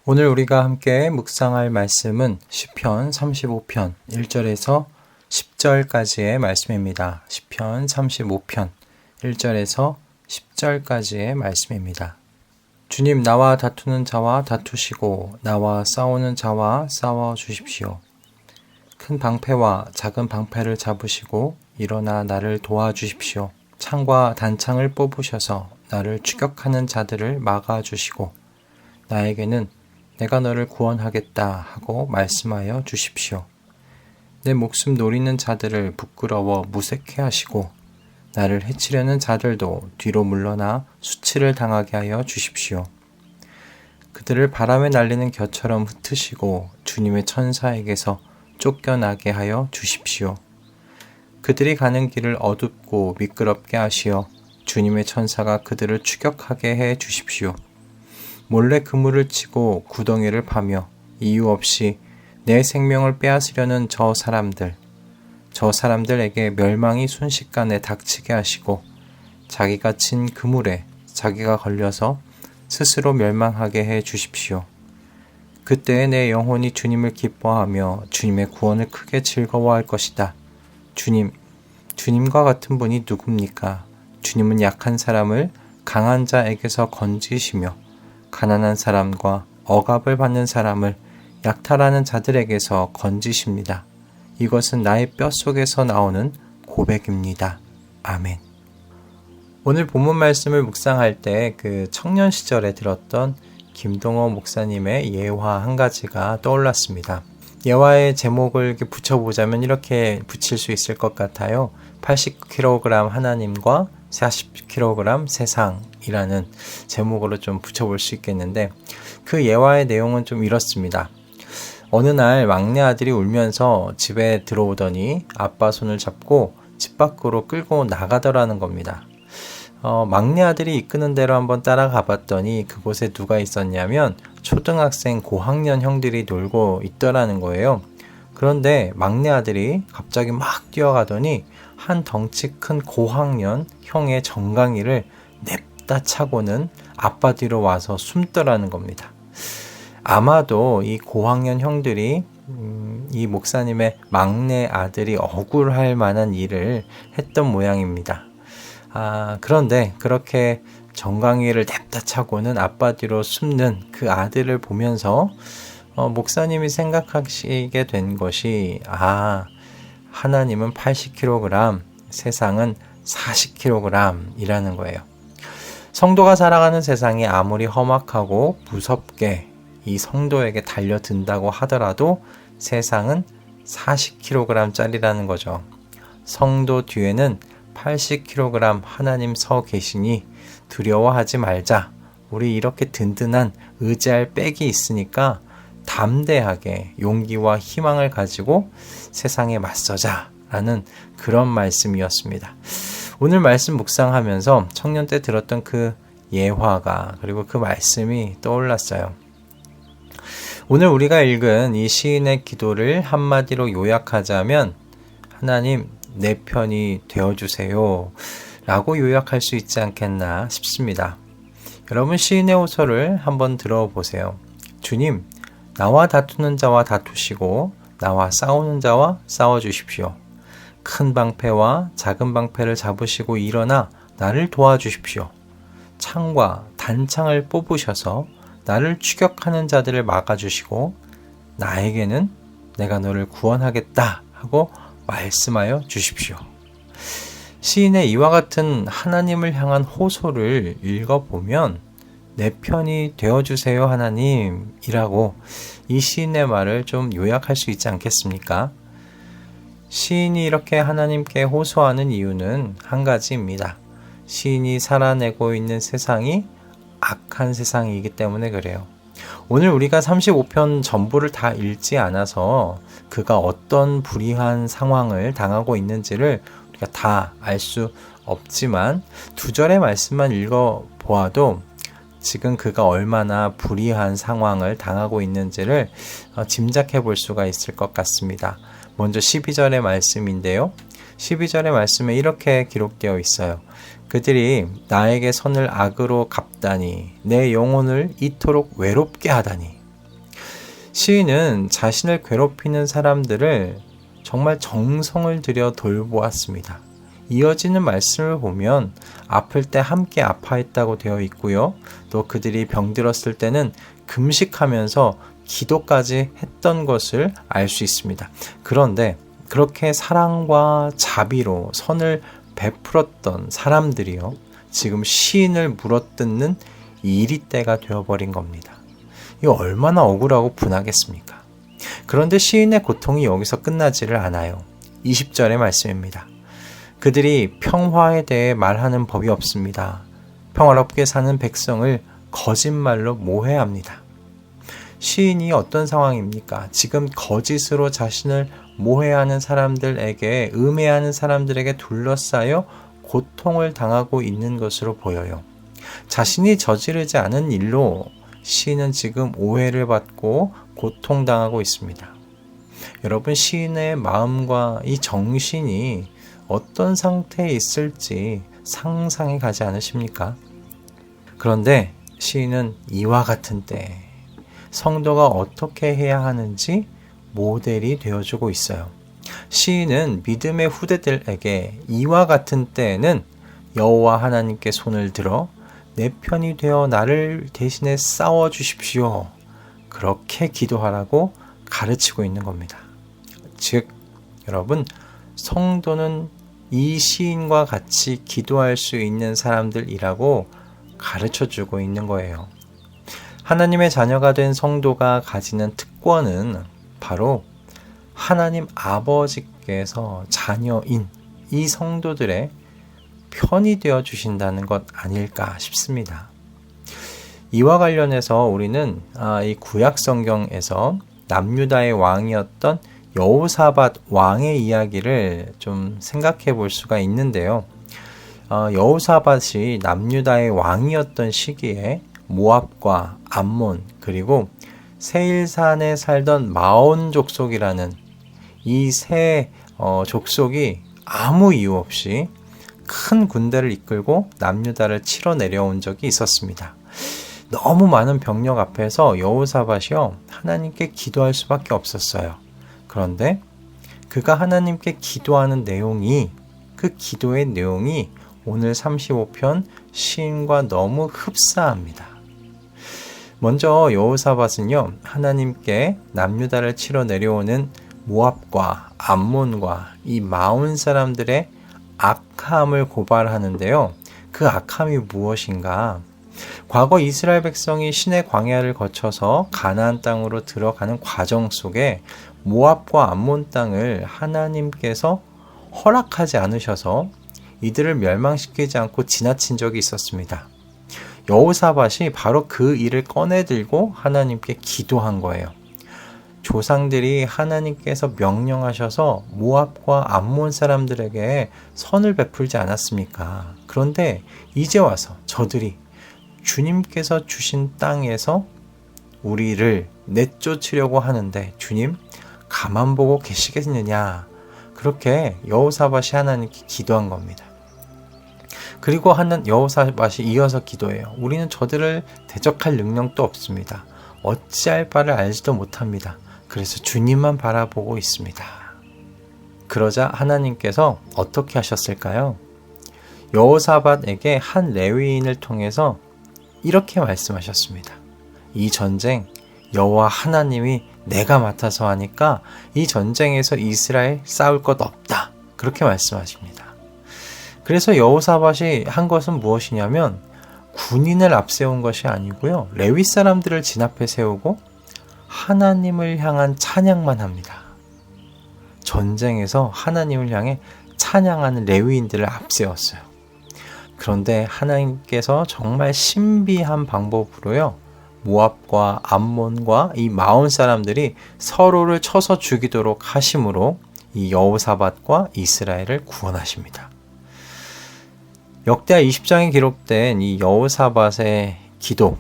오늘 우리가 함께 묵상할 말씀은 시편 35편 1절에서 10절까지의 말씀입니다. 시편 35편 1절에서 10절까지의 말씀입니다. 주님, 나와 다투는 자와 다투시고 나와 싸우는 자와 싸워 주십시오. 큰 방패와 작은 방패를 잡으시고 일어나 나를 도와주십시오. 창과 단창을 뽑으셔서 나를 추격하는 자들을 막아주시고 나에게는 내가 너를 구원하겠다 하고 말씀하여 주십시오. 내 목숨 노리는 자들을 부끄러워 무색해 하시고 나를 해치려는 자들도 뒤로 물러나 수치를 당하게 하여 주십시오. 그들을 바람에 날리는 겨처럼 흩으시고 주님의 천사에게서 쫓겨나게 하여 주십시오. 그들이 가는 길을 어둡고 미끄럽게 하시어 주님의 천사가 그들을 추격하게 해 주십시오. 몰래 그물을 치고 구덩이를 파며 이유 없이 내 생명을 빼앗으려는 저 사람들에게 멸망이 순식간에 닥치게 하시고 자기가 친 그물에 자기가 걸려서 스스로 멸망하게 해 주십시오. 그때에 내 영혼이 주님을 기뻐하며 주님의 구원을 크게 즐거워할 것이다. 주님과 같은 분이 누굽니까? 주님은 약한 사람을 강한 자에게서 건지시며 가난한 사람과 억압을 받는 사람을 약탈하는 자들에게서 건지십니다. 이것은 나의 뼛속에서 나오는 고백입니다. 아멘. 오늘 본문 말씀을 묵상할 때 그 청년 시절에 들었던 김동호 목사님의 예화 한 가지가 떠올랐습니다. 예화의 제목을 이렇게 붙여보자면 이렇게 붙일 수 있을 것 같아요. 80kg 하나님과 40kg 세상이라는 제목으로 좀 붙여볼 수 있겠는데, 그 예화의 내용은 좀 이렇습니다. 어느 날 막내 아들이 울면서 집에 들어오더니 아빠 손을 잡고 집 밖으로 끌고 나가더라는 겁니다. 막내 아들이 이끄는 대로 한번 따라가 봤더니 그곳에 누가 있었냐면 초등학생 고학년 형들이 놀고 있더라는 거예요. 그런데 막내 아들이 갑자기 막 뛰어가더니 한 덩치 큰 고학년 형의 정강이를 냅다 차고는 아빠 뒤로 와서 숨더라는 겁니다. 아마도 이 고학년 형들이 이 목사님의 막내 아들이 억울할 만한 일을 했던 모양입니다. 그런데 그렇게 정강이를 냅다 차고는 아빠 뒤로 숨는 그 아들을 보면서 목사님이 생각하시게 된 것이 하나님은 80kg, 세상은 40kg 이라는 거예요. 성도가 살아가는 세상이 아무리 험악하고 무섭게 이 성도에게 달려든다고 하더라도 세상은 40kg 짜리라는 거죠. 성도 뒤에는 80kg 하나님 서 계시니 두려워하지 말자. 우리 이렇게 든든한 의지할 백이 있으니까 담대하게 용기와 희망을 가지고 세상에 맞서자 라는 그런 말씀이었습니다. 오늘 말씀 묵상하면서 청년 때 들었던 그 예화가 그리고 그 말씀이 떠올랐어요. 오늘 우리가 읽은 이 시인의 기도를 한마디로 요약하자면 하나님 내 편이 되어주세요 라고 요약할 수 있지 않겠나 싶습니다. 여러분 시인의 호소를 한번 들어보세요. 주님, 나와 다투는 자와 다투시고 나와 싸우는 자와 싸워주십시오. 큰 방패와 작은 방패를 잡으시고 일어나 나를 도와주십시오. 창과 단창을 뽑으셔서 나를 추격하는 자들을 막아주시고 나에게는 내가 너를 구원하겠다 하고 말씀하여 주십시오. 시인의 이와 같은 하나님을 향한 호소를 읽어보면 내 편이 되어주세요 하나님이라고 이 시인의 말을 좀 요약할 수 있지 않겠습니까? 시인이 이렇게 하나님께 호소하는 이유는 한 가지입니다. 시인이 살아내고 있는 세상이 악한 세상이기 때문에 그래요. 오늘 우리가 35편 전부를 다 읽지 않아서 그가 어떤 불의한 상황을 당하고 있는지를 우리가 다 알 수 없지만 2절의 말씀만 읽어보아도 지금 그가 얼마나 불의한 상황을 당하고 있는지를 짐작해 볼 수가 있을 것 같습니다. 먼저 12절의 말씀인데요. 12절의 말씀에 이렇게 기록되어 있어요. 그들이 나에게 선을 악으로 갚다니 내 영혼을 이토록 외롭게 하다니. 시인은 자신을 괴롭히는 사람들을 정말 정성을 들여 돌보았습니다. 이어지는 말씀을 보면 아플 때 함께 아파했다고 되어 있고요. 또 그들이 병들었을 때는 금식하면서 기도까지 했던 것을 알 수 있습니다. 그런데 그렇게 사랑과 자비로 선을 베풀었던 사람들이요, 지금 시인을 물어뜯는 이리떼가 되어버린 겁니다. 이거 얼마나 억울하고 분하겠습니까? 그런데 시인의 고통이 여기서 끝나지를 않아요. 20절의 말씀입니다. 그들이 평화에 대해 말하는 법이 없습니다. 평화롭게 사는 백성을 거짓말로 모해합니다. 시인이 어떤 상황입니까? 지금 거짓으로 자신을 모해하는 사람들에게, 음해하는 사람들에게 둘러싸여 고통을 당하고 있는 것으로 보여요. 자신이 저지르지 않은 일로 시인은 지금 오해를 받고 고통당하고 있습니다. 여러분, 시인의 마음과 이 정신이 어떤 상태에 있을지 상상이 가지 않으십니까? 그런데 시인은 이와 같은 때 성도가 어떻게 해야 하는지 모델이 되어주고 있어요. 시인은 믿음의 후대들에게 이와 같은 때에는 여호와 하나님께 손을 들어 내 편이 되어 나를 대신에 싸워주십시오, 그렇게 기도하라고 가르치고 있는 겁니다. 즉, 여러분, 성도는 이 시인과 같이 기도할 수 있는 사람들이라고 가르쳐주고 있는 거예요. 하나님의 자녀가 된 성도가 가지는 특권은 바로 하나님 아버지께서 자녀인 이 성도들의 편이 되어 주신다는 것 아닐까 싶습니다. 이와 관련해서 우리는 이 구약 성경에서 남유다의 왕이었던 여호사밧 왕의 이야기를 좀 생각해 볼 수가 있는데요. 여호사밧이 남유다의 왕이었던 시기에 모압과 암몬, 그리고 세일산에 살던 마온 족속이라는 이 세 족속이 아무 이유 없이 큰 군대를 이끌고 남유다를 치러 내려온 적이 있었습니다. 너무 많은 병력 앞에서 여호사밧이요, 하나님께 기도할 수밖에 없었어요. 그런데 그가 하나님께 기도하는 내용이, 그 기도의 내용이 오늘 35편 시인과 너무 흡사합니다. 먼저 여호사밧은요, 하나님께 남유다를 치러 내려오는 모압과 암몬과 이 마온 사람들의 악함을 고발하는데요. 그 악함이 무엇인가? 과거 이스라엘 백성이 시내 광야를 거쳐서 가나안 땅으로 들어가는 과정 속에 모압과 암몬 땅을 하나님께서 허락하지 않으셔서 이들을 멸망시키지 않고 지나친 적이 있었습니다. 여호사밧이 바로 그 일을 꺼내들고 하나님께 기도한 거예요. 조상들이 하나님께서 명령하셔서 모압과 암몬 사람들에게 선을 베풀지 않았습니까? 그런데 이제 와서 저들이 주님께서 주신 땅에서 우리를 내쫓으려고 하는데 주님 가만 보고 계시겠느냐, 그렇게 여호사밧이 하나님께 기도한 겁니다. 그리고 여호사밧이 이어서 기도해요. 우리는 저들을 대적할 능력도 없습니다. 어찌할 바를 알지도 못합니다. 그래서 주님만 바라보고 있습니다. 그러자 하나님께서 어떻게 하셨을까요? 여호사밧에게 한 레위인을 통해서 이렇게 말씀하셨습니다. 이 전쟁 여호와 하나님이 내가 맡아서 하니까 이 전쟁에서 이스라엘 싸울 것 없다, 그렇게 말씀하십니다. 그래서 여호사밧이 한 것은 무엇이냐면 군인을 앞세운 것이 아니고요, 레위 사람들을 진 앞에 세우고 하나님을 향한 찬양만 합니다. 전쟁에서 하나님을 향해 찬양하는 레위인들을 앞세웠어요. 그런데 하나님께서 정말 신비한 방법으로요, 모압과 암몬과 이 마온 사람들이 서로를 쳐서 죽이도록 하심으로 이 여호사밧과 이스라엘을 구원하십니다. 역대하 20장에 기록된 이 여호사밧의 기도,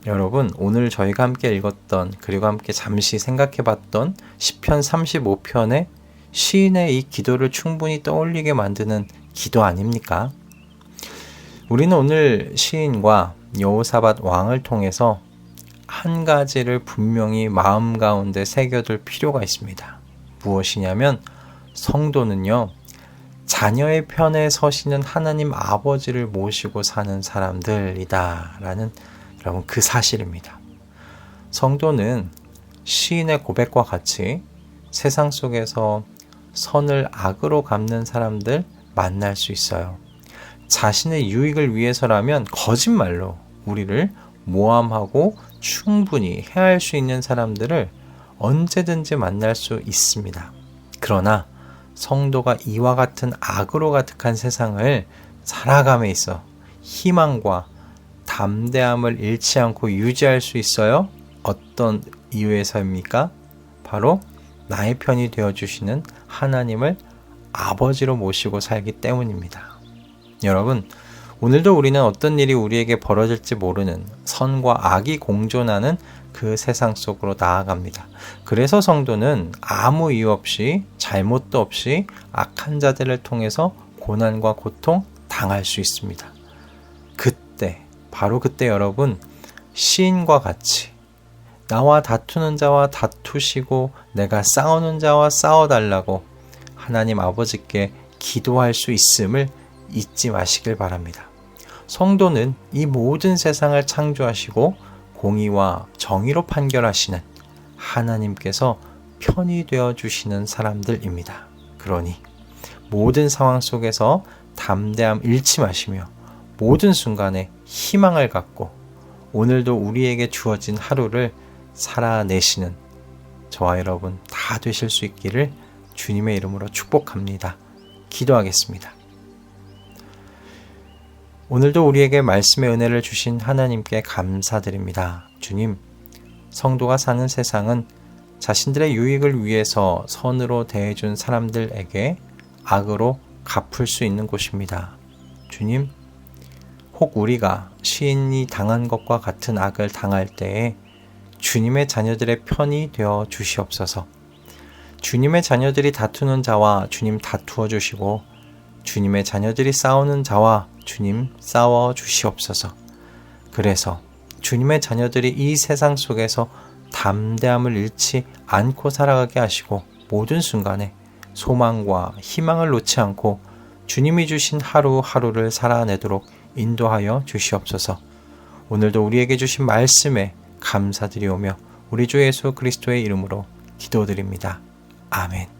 여러분 오늘 저희가 함께 읽었던, 그리고 함께 잠시 생각해 봤던 시편 35편의 시인의 이 기도를 충분히 떠올리게 만드는 기도 아닙니까? 우리는 오늘 시인과 여호사밧 왕을 통해서 한 가지를 분명히 마음 가운데 새겨둘 필요가 있습니다. 무엇이냐면 성도는요, 자녀의 편에 서시는 하나님 아버지를 모시고 사는 사람들이다 라는 여러분 그 사실입니다. 성도는 시인의 고백과 같이 세상 속에서 선을 악으로 갚는 사람들 만날 수 있어요. 자신의 유익을 위해서라면 거짓말로 우리를 모함하고 충분히 해할 수 있는 사람들을 언제든지 만날 수 있습니다. 그러나 성도가 이와 같은 악으로 가득한 세상을 살아감에 있어 희망과 담대함을 잃지 않고 유지할 수 있어요? 어떤 이유에서입니까? 바로 나의 편이 되어주시는 하나님을 아버지로 모시고 살기 때문입니다. 여러분, 오늘도 우리는 어떤 일이 우리에게 벌어질지 모르는 선과 악이 공존하는 그 세상 속으로 나아갑니다. 그래서 성도는 아무 이유 없이 잘못도 없이 악한 자들을 통해서 고난과 고통 당할 수 있습니다. 바로 그때 여러분, 시인과 같이 나와 다투는 자와 다투시고 내가 싸우는 자와 싸워달라고 하나님 아버지께 기도할 수 있음을 잊지 마시길 바랍니다. 성도는 이 모든 세상을 창조하시고 공의와 정의로 판결하시는 하나님께서 편이 되어주시는 사람들입니다. 그러니 모든 상황 속에서 담대함 잃지 마시며 모든 순간에 희망을 갖고 오늘도 우리에게 주어진 하루를 살아내시는 저와 여러분 다 되실 수 있기를 주님의 이름으로 축복합니다. 기도하겠습니다. 오늘도 우리에게 말씀의 은혜를 주신 하나님께 감사드립니다. 주님, 성도가 사는 세상은 자신들의 유익을 위해서 선으로 대해준 사람들에게 악으로 갚을 수 있는 곳입니다. 주님, 혹 우리가 시인이 당한 것과 같은 악을 당할 때에 주님의 자녀들의 편이 되어 주시옵소서. 주님의 자녀들이 다투는 자와 주님 다투어 주시고 주님의 자녀들이 싸우는 자와 주님 싸워 주시옵소서. 그래서 주님의 자녀들이 이 세상 속에서 담대함을 잃지 않고 살아가게 하시고 모든 순간에 소망과 희망을 놓지 않고 주님이 주신 하루하루를 살아내도록 인도하여 주시옵소서. 오늘도 우리에게 주신 말씀에 감사드리오며 우리 주 예수 그리스도의 이름으로 기도드립니다. 아멘.